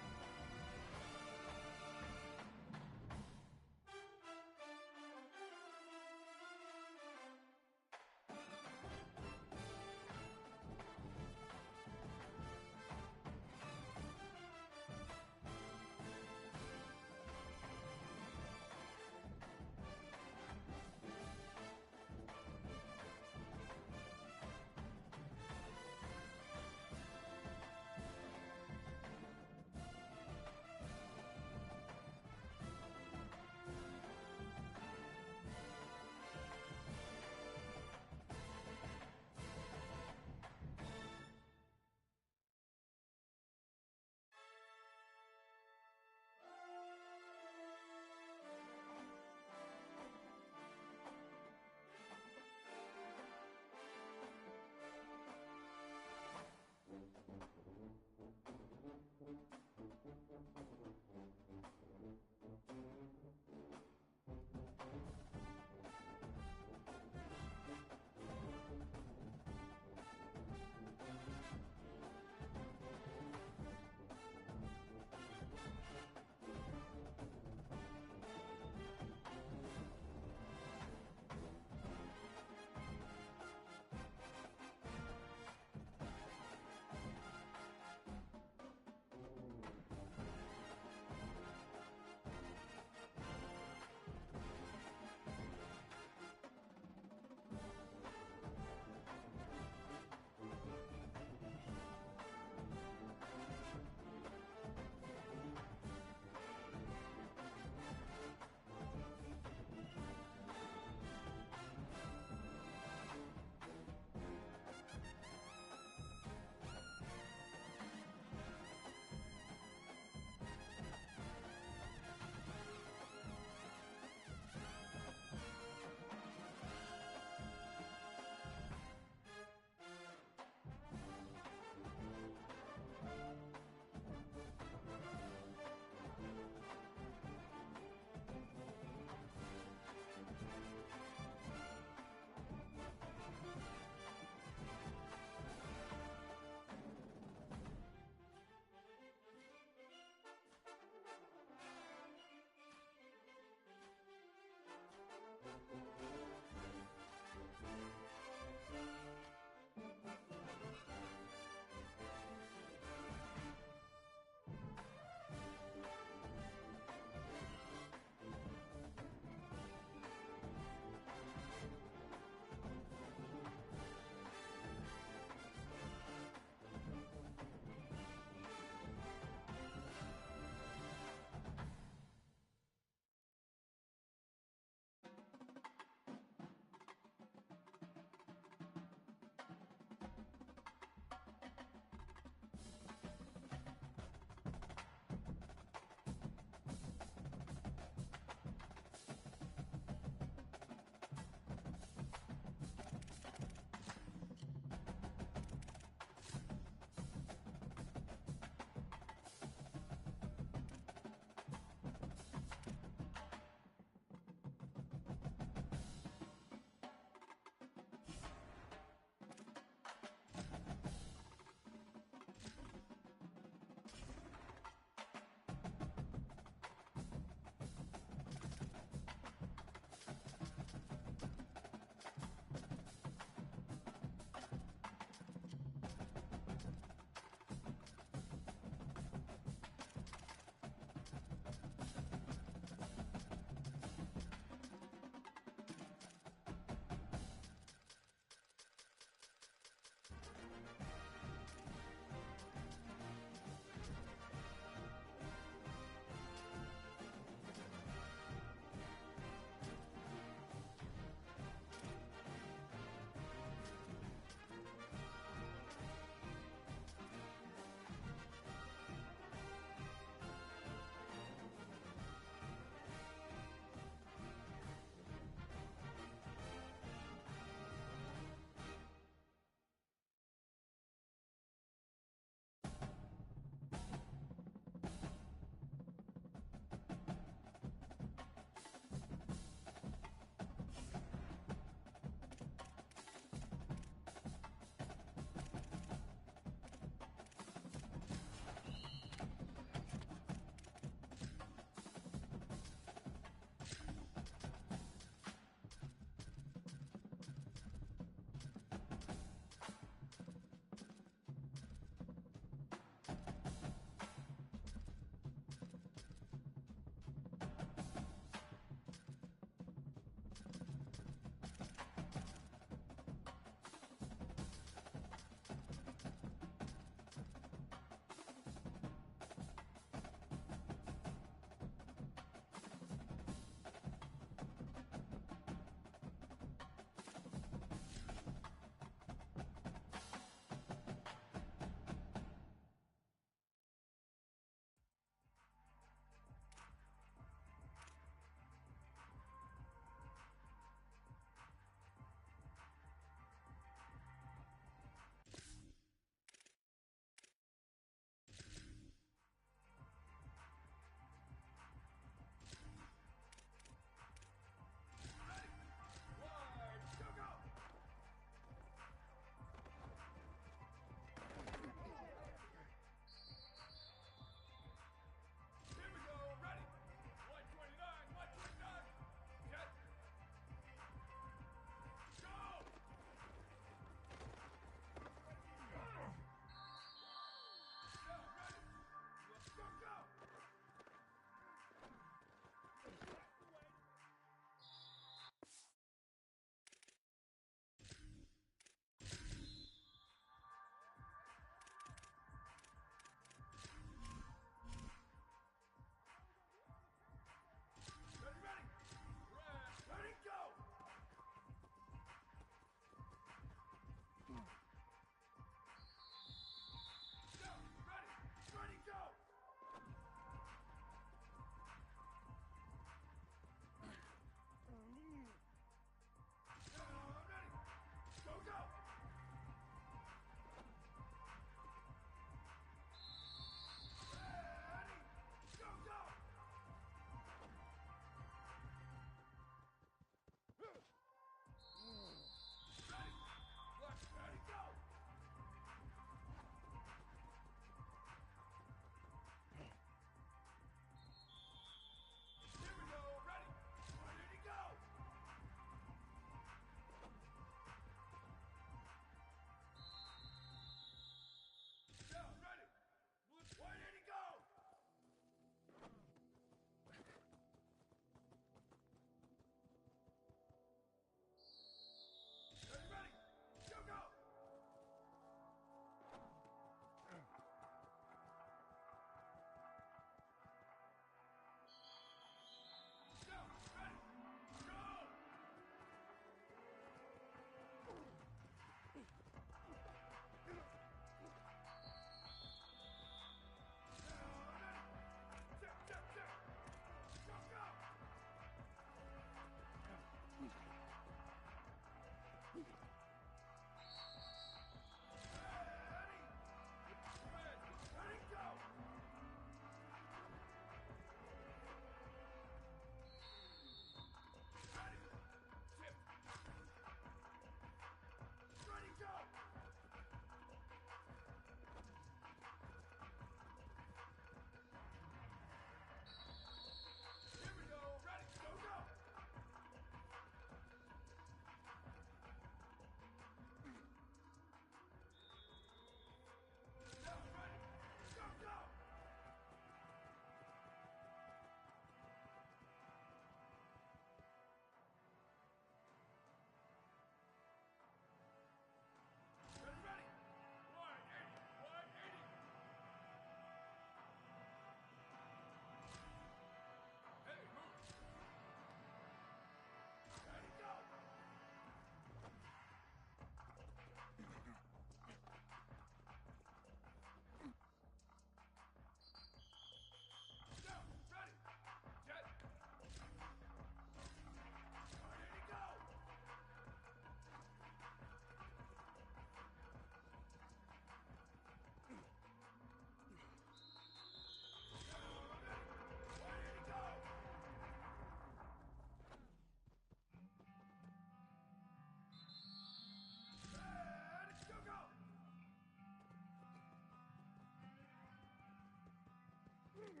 Ready.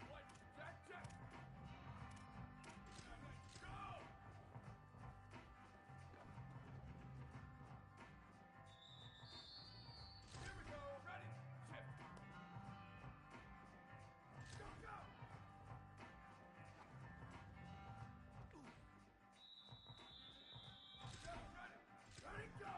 One, check. Go! Here we go. Ready. Shift. Go! Ready, go!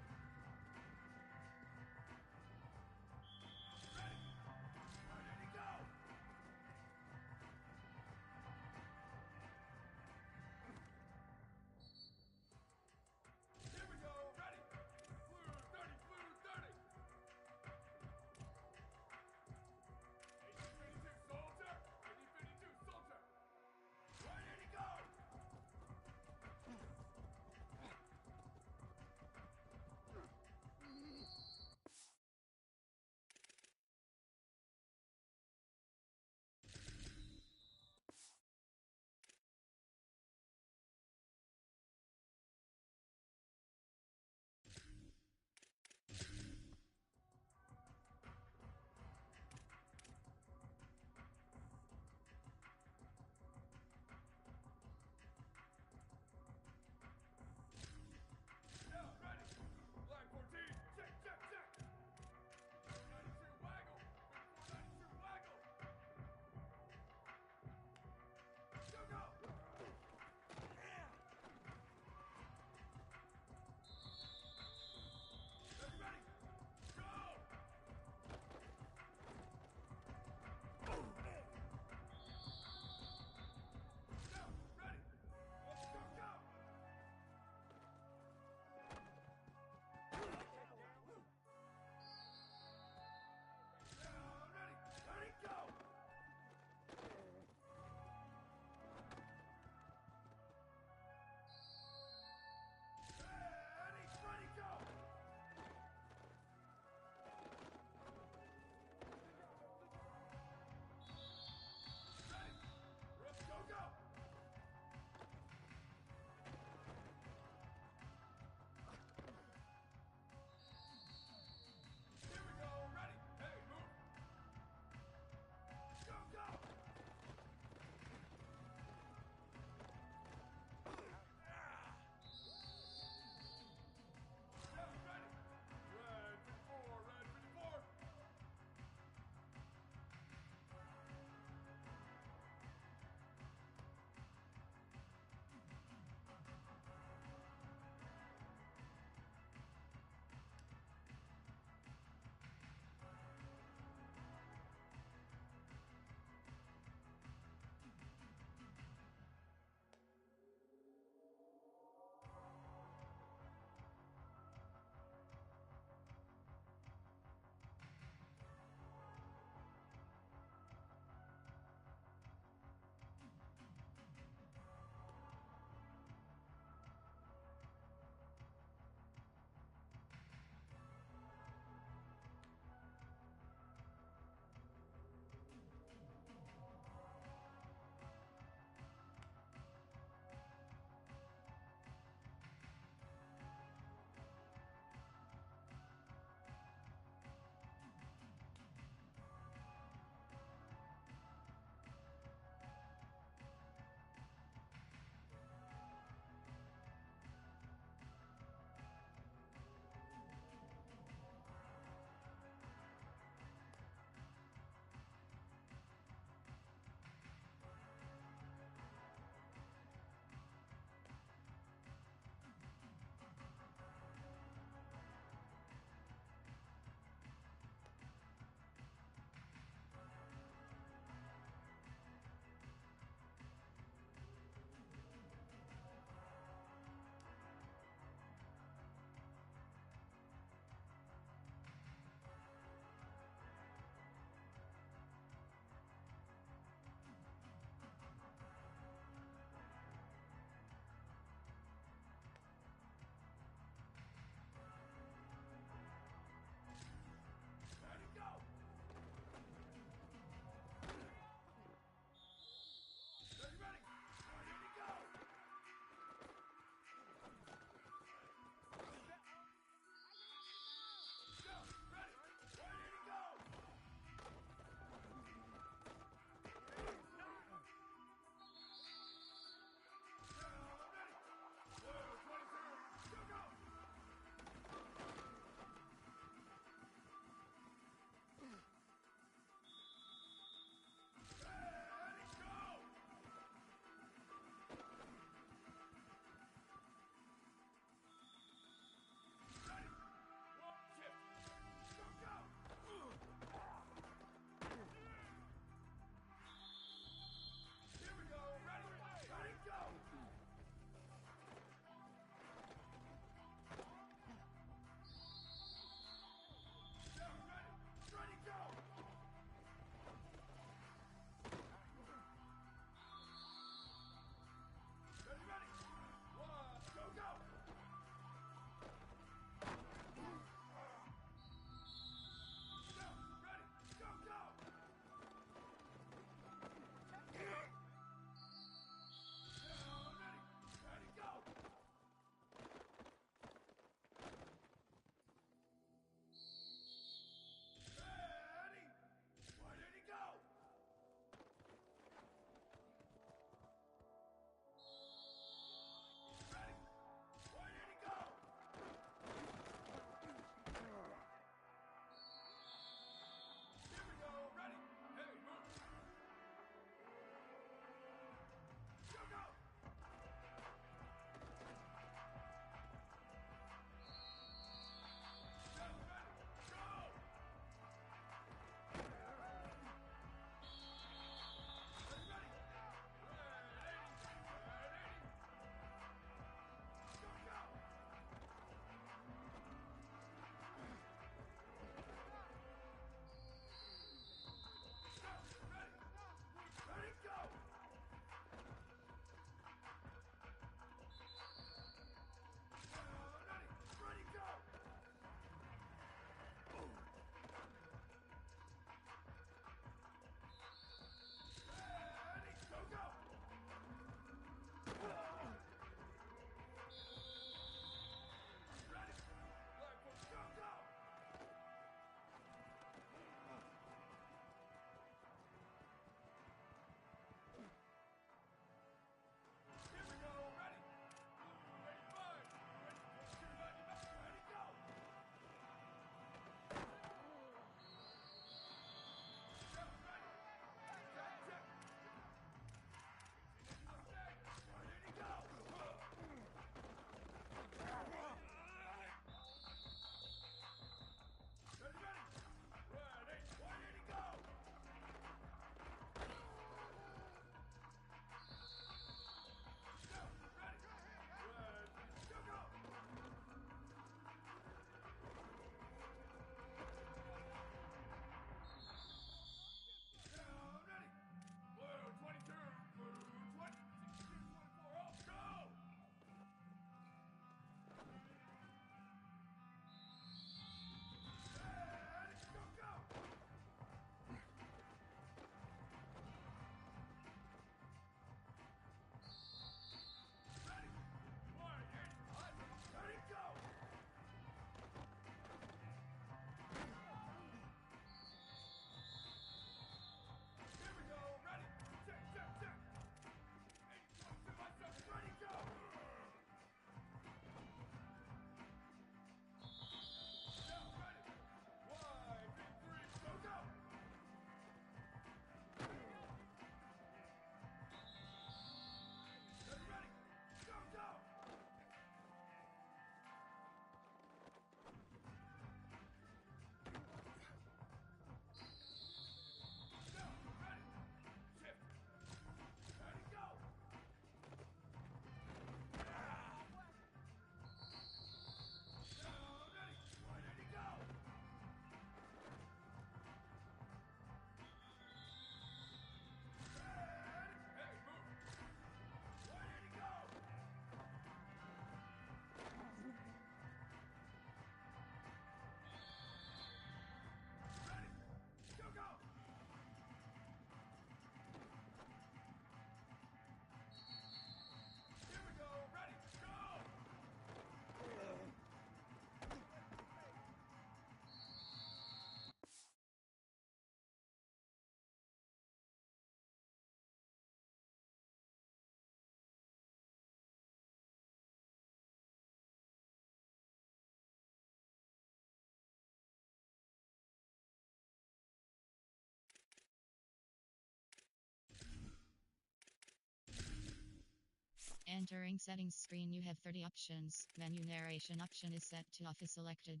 Entering settings screen, you have 30 options. Menu narration option is set to off is selected.